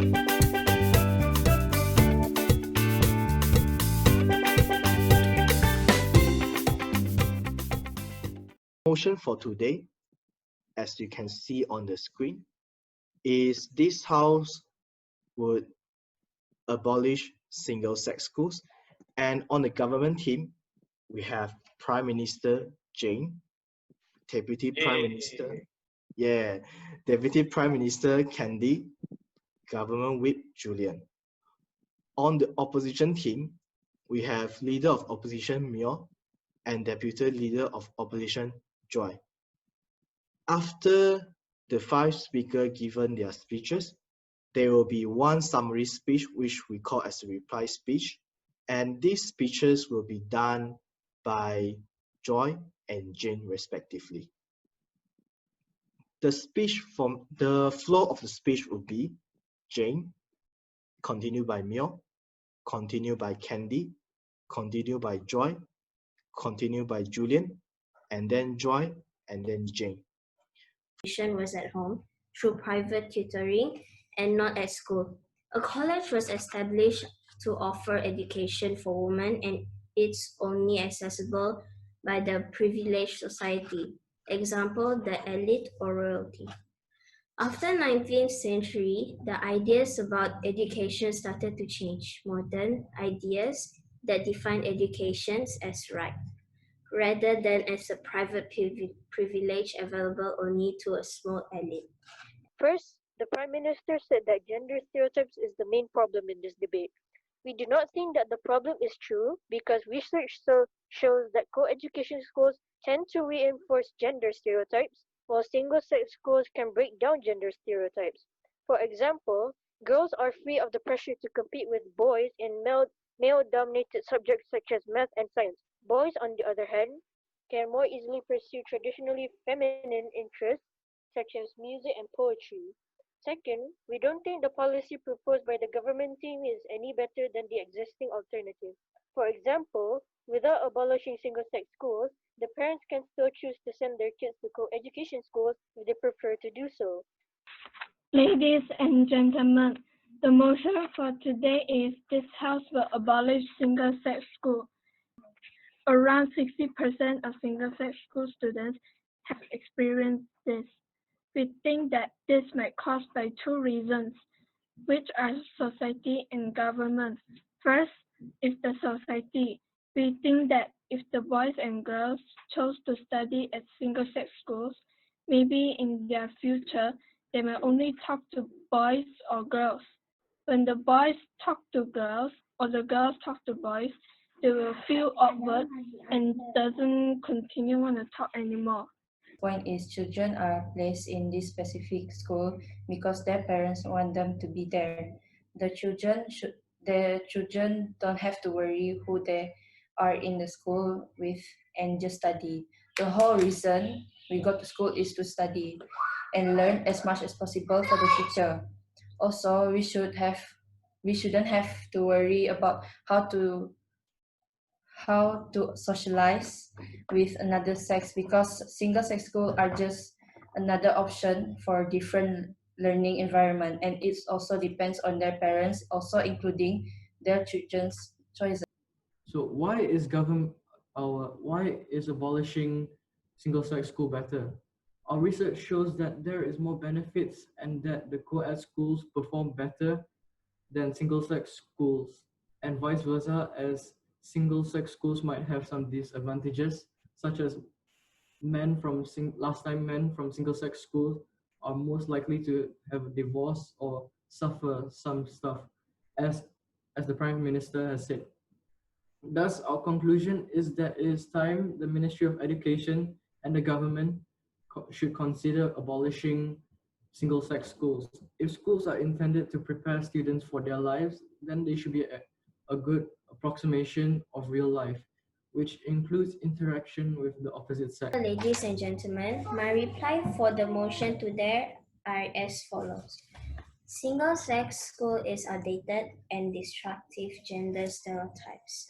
Motion for today, as you can see on the screen, is this house would abolish single-sex schools. And on the government team, we have Prime Minister Jane, Deputy Prime Minister, Deputy Prime Minister Candy, Government Whip Julian. On the opposition team, we have Leader of Opposition Mio and Deputy Leader of Opposition Joy. After the 5 speakers given their speeches, there will be one summary speech which we call as a reply speech, and these speeches will be done by Joy and Jane respectively. The flow of the speech will be Jane, continued by Mio, continued by Candy, continued by Joy, continued by Julian, and then Joy, and then Jane. Was at home through private tutoring and not at school. A college was established to offer education for women, and it's only accessible by the privileged society, example, the elite or royalty. After 19th century, the ideas about education started to change. Modern ideas that define education as right, rather than as a private privilege available only to a small elite. First, the Prime Minister said that gender stereotypes is the main problem in this debate. We do not think that the problem is true because research shows that co-education schools tend to reinforce gender stereotypes, while single-sex schools can break down gender stereotypes. For example, girls are free of the pressure to compete with boys in male-dominated subjects such as math and science. Boys, on the other hand, can more easily pursue traditionally feminine interests such as music and poetry. Second, we don't think the policy proposed by the government team is any better than the existing alternative. For example, without abolishing single-sex schools, the parents can still choose to send their kids to co-education schools if they prefer to do so. Ladies and gentlemen, the motion for today is this House will abolish single-sex schools. Around 60% of single-sex school students have experienced this. We think that this might be caused by 2 reasons, which are society and government. First is the society. We think that if the boys and girls chose to study at single-sex schools, maybe in their future, they may only talk to boys or girls. When the boys talk to girls or the girls talk to boys, they will feel awkward and doesn't continue want to talk anymore. Point is children are placed in this specific school because their parents want them to be there. The children don't have to worry who they are in the school with and just study. The whole reason we go to school is to study and learn as much as possible for the future. Also, we shouldn't have to worry about how to socialize with another sex because single-sex schools are just another option for different learning environment, and it also depends on their parents, also including their children's choices. So why is abolishing single-sex school better? Our research shows that there is more benefits and that the co-ed schools perform better than single-sex schools, and vice versa, as single-sex schools might have some disadvantages, such as men from single-sex schools are most likely to have a divorce or suffer some stuff, as the Prime Minister has said. Thus, our conclusion is that it is time the Ministry of Education and the government should consider abolishing single-sex schools. If schools are intended to prepare students for their lives, then they should be a good approximation of real life, which includes interaction with the opposite sex. Ladies and gentlemen, my reply for the motion today are as follows. Single-sex school is outdated and destructive gender stereotypes.